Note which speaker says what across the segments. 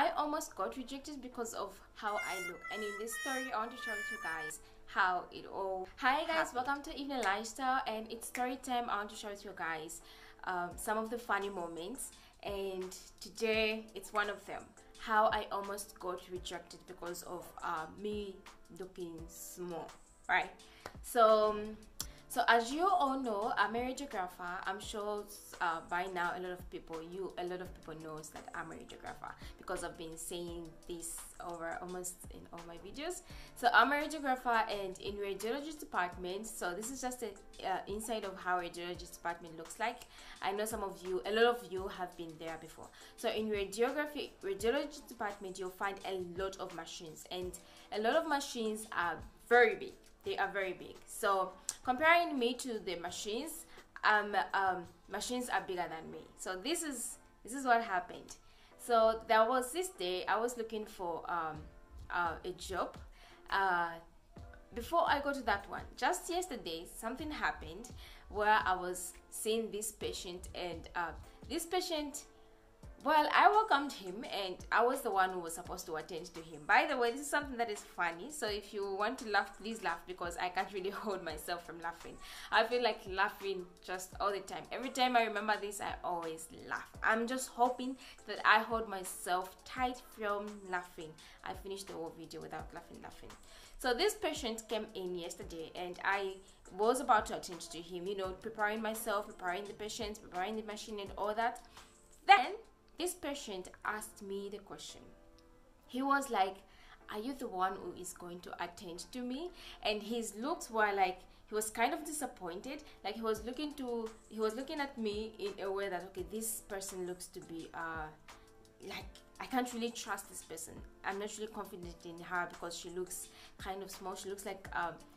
Speaker 1: I almost got rejected because of how I look. And in this story, I want to share with you guys how it all happened. Hi guys, welcome to Evna Lifestyle, and it's story time. I want to share with you guys some of the funny moments, and today it's one of them. How I almost got rejected because of me looking small, right? So as you all know, I'm a radiographer. I'm sure by now a lot of people knows that I'm a radiographer because I've been saying this over almost in all my videos. So I'm a radiographer, and in radiology department, so this is just an inside of how radiology department looks like. I know a lot of you have been there before. So in radiology department, you'll find a lot of machines, and a lot of machines are very big. They are very big. So comparing me to the machines, machines are bigger than me. So this is what happened. So there was this day I was looking for a job. Before I go to that one, just yesterday something happened where I was seeing this patient, and this patient, well, I welcomed him, and I was the one who was supposed to attend to him. By the way, this is something that is funny, so if you want to laugh, please laugh, because I can't really hold myself from laughing. I feel like laughing just all the time. Every time I remember this, I always laugh. I'm just hoping that I hold myself tight from laughing. I finished the whole video without laughing. So this patient came in yesterday, and I was about to attend to him, you know, preparing myself, preparing the patient, preparing the machine and all that. Then this patient asked me the question. He was like, "Are you the one who is going to attend to me?" And his looks were like, he was kind of disappointed. Like he was looking at me in a way that, okay, this person looks to be like, I can't really trust this person. I'm not really confident in her because she looks kind of small. She looks like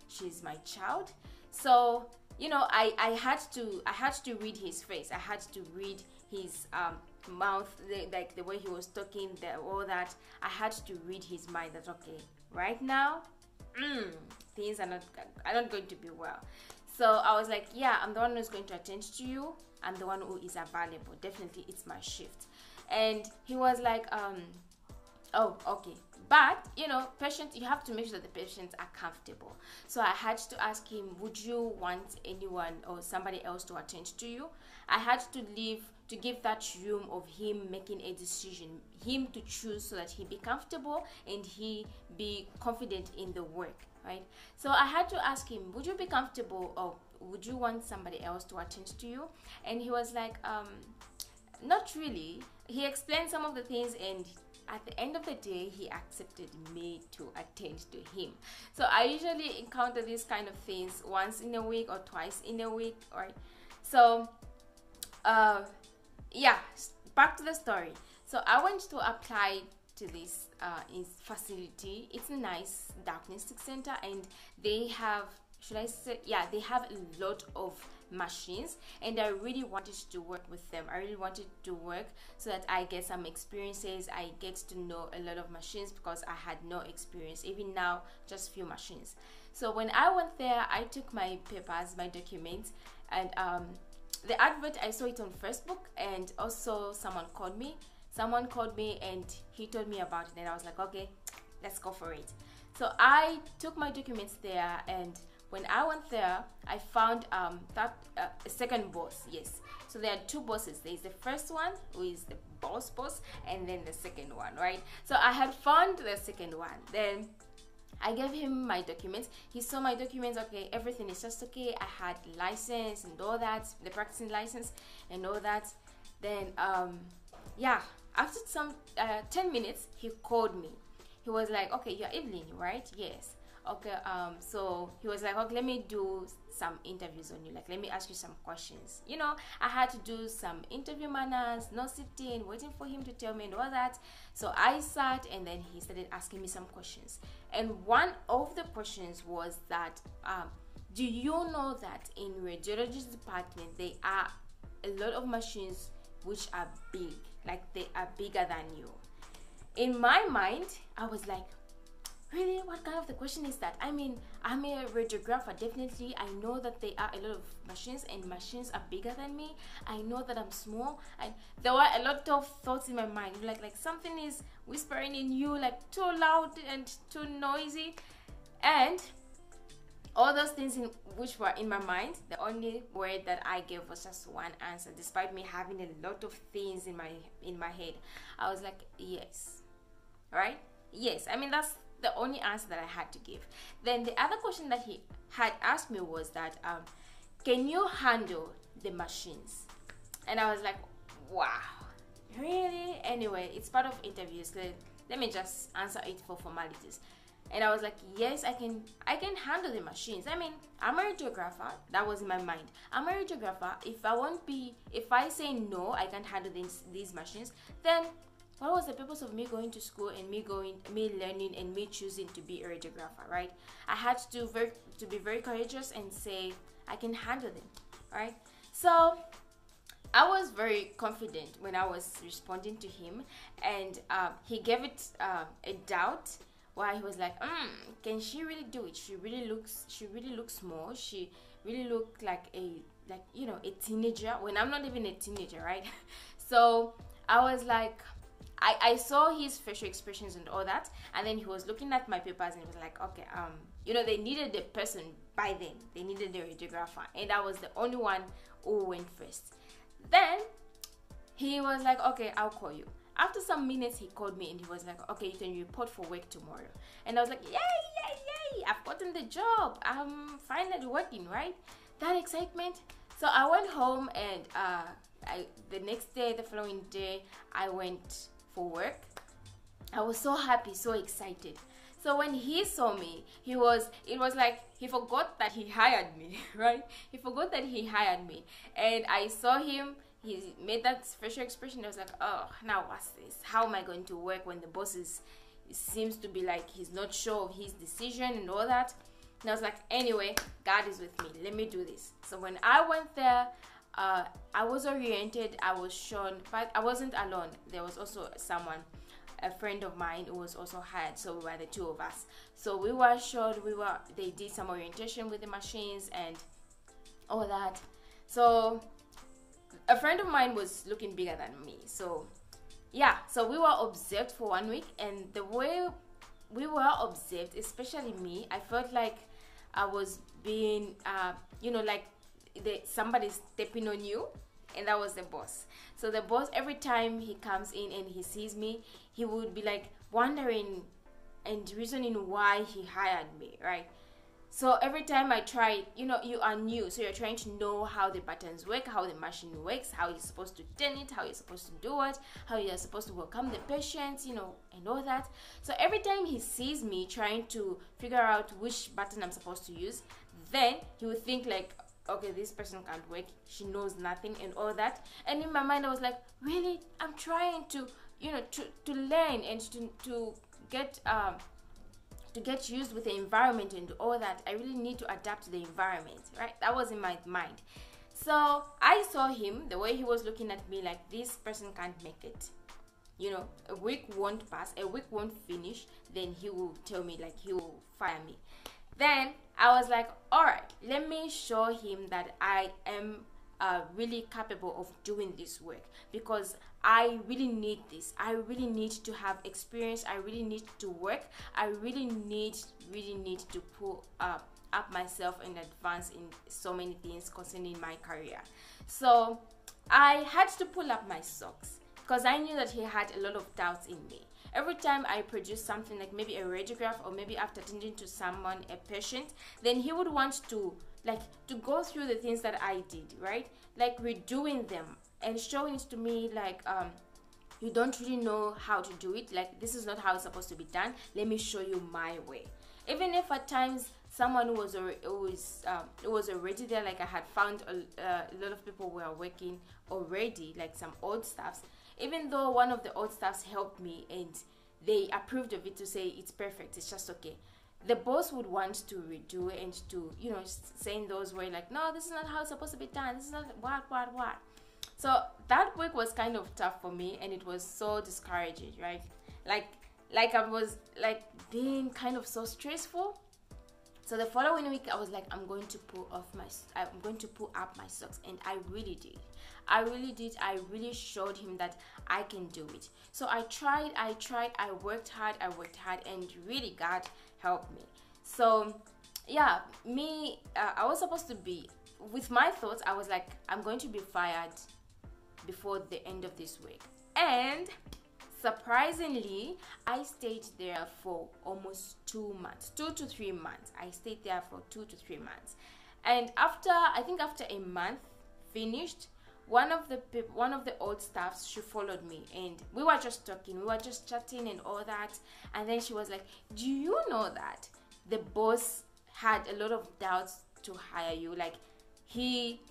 Speaker 1: she's my child. So, you know, I had to read his face. I had to read his mouth, like the way he was talking, all that. I had to read his mind that, okay, right now things are not going to be well. So I was like, yeah, I'm the one who's going to attend to you. I'm the one who is available. Definitely, it's my shift. And he was like, oh, okay, but you know, patient, you have to make sure that the patients are comfortable. So I had to ask him, would you want anyone or somebody else to attend to you? I had to give that room of him making a decision, him to choose, so that he be comfortable and he be confident in the work, right? So I had to ask him, would you be comfortable, or would you want somebody else to attend to you? And he was like, not really. He explained some of the things, and at the end of the day, he accepted me to attend to him. So I usually encounter these kind of things once in a week or twice in a week, right? So yeah, back to the story. So I went to apply to this facility. It's a nice diagnostic center, and they have, should I say, yeah, they have a lot of machines, and I really wanted to work with them. I really wanted to work so that I get some experiences. I get to know a lot of machines because I had no experience, even now, just few machines. So when I went there, I took my papers, my documents, and the advert, I saw it on Facebook, and also someone called me and he told me about it, and I was like, okay, let's go for it. So I took my documents there, and when I went there, I found a second boss. Yes, so there are two bosses. There's the first one, who is the boss, and then the second one, right? So I had found the second one. Then I gave him my documents. He saw my documents. Okay, everything is just okay. I had license and all that, the practicing license and all that. Then yeah, after some 10 minutes, he called me. He was like, okay, you're Evelyn, right? Yes. Okay, so he was like, okay, let me do some interviews on you, like let me ask you some questions. You know, I had to do some interview manners, no sitting, waiting for him to tell me and all that. So I sat, and then he started asking me some questions, and one of the questions was that do you know that in radiology department there are a lot of machines which are big, like they are bigger than you? In my mind, I was like, really, what kind of the question is that? I mean, I'm a radiographer, definitely. I know that there are a lot of machines, and machines are bigger than me. I know that I'm small, and there were a lot of thoughts in my mind, like something is whispering in you, like too loud and too noisy, and all those things which were in my mind. The only word that I gave was just one answer, despite me having a lot of things in my head. I was like, yes, right? Yes. I mean, that's the only answer that I had to give. Then the other question that he had asked me was that, can you handle the machines? And I was like, wow, really? Anyway, it's part of interviews. Let me just answer it for formalities. And I was like, yes, I can handle the machines. I mean, I'm a radiographer. That was in my mind. I'm a radiographer. If I say no, I can't handle these machines, then what was the purpose of me going to school and me learning and me choosing to be a radiographer, right? I had to be very courageous and say I can handle them, right? So I was very confident when I was responding to him, and he gave it a doubt. Why he was like, can she really do it? She really looks small. She really looked like a teenager when I'm not even a teenager, right? So I was like, I saw his facial expressions and all that, and then he was looking at my papers and he was like, okay, they needed a person by then. They needed a radiographer, and I was the only one who went first. Then he was like, okay, I'll call you. After some minutes, he called me and he was like, okay, you can report for work tomorrow. And I was like, yay, I've gotten the job. I'm finally working, right? That excitement. So I went home, and the next day, the following day, I went for work. I was so happy, so excited. So when he saw me, it was like he forgot that he hired me, right? He forgot that he hired me. And I saw him. He made that facial expression. I was like, oh, now what's this? How am I going to work when the boss seems to be like he's not sure of his decision and all that? And I was like, anyway, God is with me. Let me do this. So when I went there, I was oriented. I was shown, but I wasn't alone. There was also someone, a friend of mine, who was also hired. So we were the two of us. So we were shown. They did some orientation with the machines and all that. So a friend of mine was looking bigger than me. So yeah, so we were observed for 1 week, and the way we were observed, especially me, I felt like I was being, like somebody stepping on you, and that was the boss. So the boss, every time he comes in and he sees me, he would be like wondering and reasoning why he hired me, right? So every time I try, you are new, so you're trying to know how the buttons work, how the machine works, how you're supposed to turn it, how you're supposed to do it, how you're supposed to welcome the patients, and all that. So every time he sees me trying to figure out which button I'm supposed to use, then he would think like, okay, this person can't work, she knows nothing and all that. And in my mind, I was like, really? I'm trying to, to learn and to get used with the environment and all that. I really need to adapt to the environment, right? That was in my mind. So I saw him, the way he was looking at me, like, this person can't make it. A week won't pass, a week won't finish, then he will tell me, like, he will fire me. Then I was like, all right, let me show him that I am really capable of doing this work, because I really need this. I really need to have experience. I really need to work. I really need to pull up myself and advance in so many things concerning my career. So I had to pull up my socks, because I knew that he had a lot of doubts in me. Every time I produce something, like maybe a radiograph, or maybe after attending to someone, a patient, then he would want to go through the things that I did, right? Like redoing them and showing it to me like, you don't really know how to do it. Like, this is not how it's supposed to be done. Let me show you my way. Even if at times someone who was already there, like I had found a lot of people were working already, like some old staffs. Even though one of the old staffs helped me and they approved of it to say it's perfect, it's just okay, the boss would want to redo and to, saying those words like, no, this is not how it's supposed to be done. This is not what. So that week was kind of tough for me, and it was so discouraging, right? Like, like I was like being kind of so stressful. So the following week, I was like, I'm going to pull up my socks, and I really did. I really showed him that I can do it. So I tried, I worked hard, and really God helped me. So yeah, I was supposed to be, with my thoughts, I was like, I'm going to be fired before the end of this week. And surprisingly, I stayed there for almost 2 months, 2 to 3 months. I stayed there for 2 to 3 months. And after a month finished, one of the old staffs, she followed me, and we were just talking, we were just chatting and all that. And then she was like, do you know that the boss had a lot of doubts to hire you? Like, he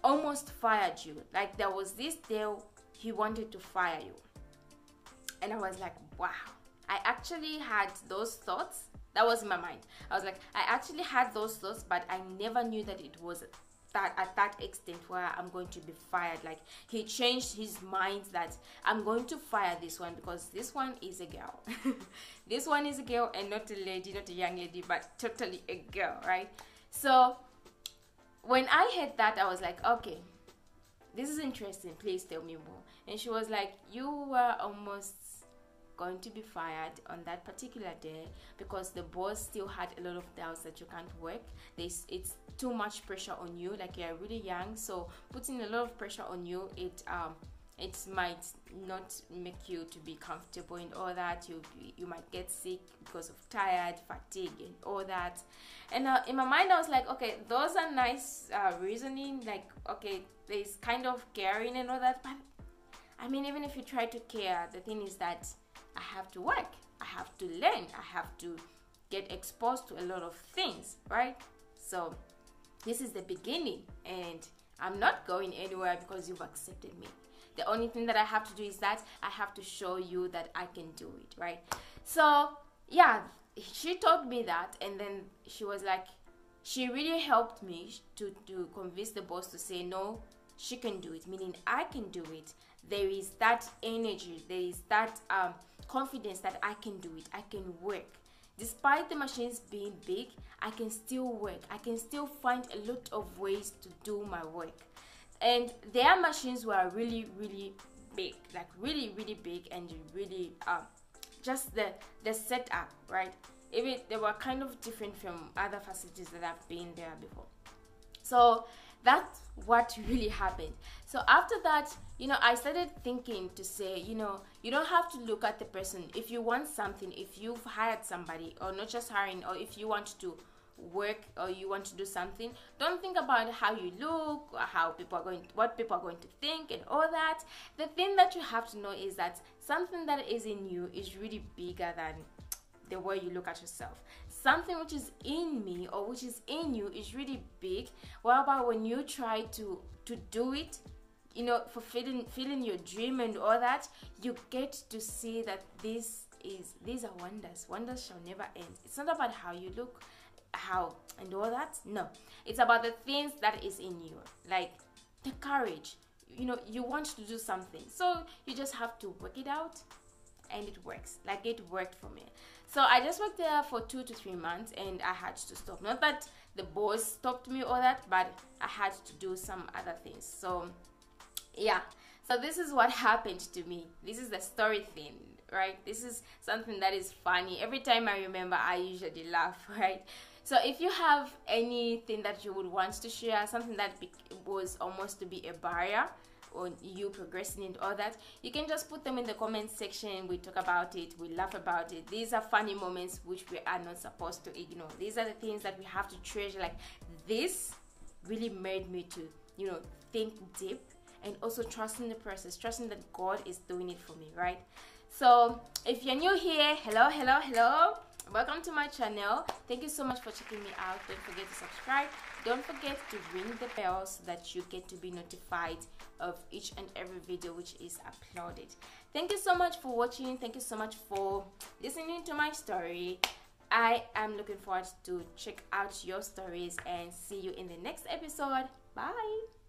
Speaker 1: almost fired you. Like, there was this day he wanted to fire you. And I was like, wow. I actually had those thoughts. That was in my mind. I was like, I actually had those thoughts, but I never knew that it was at that extent where I'm going to be fired. Like, he changed his mind that I'm going to fire this one because this one is a girl. This one is a girl, and not a lady, not a young lady, but totally a girl, right? So when I heard that, I was like, okay, this is interesting, please tell me more. And she was like, you were almost going to be fired on that particular day because the boss still had a lot of doubts that you can't work. It's too much pressure on you, like you're really young, so putting a lot of pressure on you, it might not make you to be comfortable and all that. You might get sick because of tired, fatigue, and all that. And in my mind, I was like, okay, those are nice reasoning, like, okay, there's kind of caring and all that, but I mean, even if you try to care, the thing is that I have to work, I have to learn, I have to get exposed to a lot of things, right? So this is the beginning, and I'm not going anywhere because you've accepted me. The only thing that I have to do is that I have to show you that I can do it, right? So yeah, she told me that, and then she was like, she really helped me to convince the boss to say, no, she can do it, meaning I can do it. There is that energy, there is that confidence that I can do it, I can work. Despite the machines being big, I can still work. I can still find a lot of ways to do my work. And their machines were really, really big, like really, really big, and really just the setup, right? Even they were kind of different from other facilities that I've been there before. So that's what really happened. So after that, I started thinking to say, you don't have to look at the person. If you want something, if you've hired somebody, or not just hiring, or if you want to work or you want to do something, don't think about how you look or what people are going to think and all that. The thing that you have to know is that something that is in you is really bigger than the way you look at yourself. Something which is in me or which is in you is really big. What about when you try to do it, fulfilling your dream and all that, you get to see that these are wonders. Wonders shall never end. It's not about how you look, how and all that. No, it's about the things that is in you, like the courage. You want to do something, so you just have to work it out, and it works. Like, it worked for me. So I just worked there for 2 to 3 months, and I had to stop. Not that the boss stopped me or that, but I had to do some other things. So yeah, so this is what happened to me. This is the story thing, right? This is something that is funny. Every time I remember, I usually laugh, right? So if you have anything that you would want to share, something that was almost to be a barrier on you progressing and all that, you can just put them in the comment section. We talk about it, we laugh about it. These are funny moments which we are not supposed to ignore. These are the things that we have to treasure. Like, this really made me to think deep, and also trusting the process, trusting that God is doing it for me, right? So if you're new here, hello, welcome to my channel. Thank you so much for checking me out. Don't forget to subscribe. Don't forget to ring the bell so that you get to be notified of each and every video which is uploaded. Thank you so much for watching. Thank you so much for listening to my story. I am looking forward to check out your stories and see you in the next episode. Bye.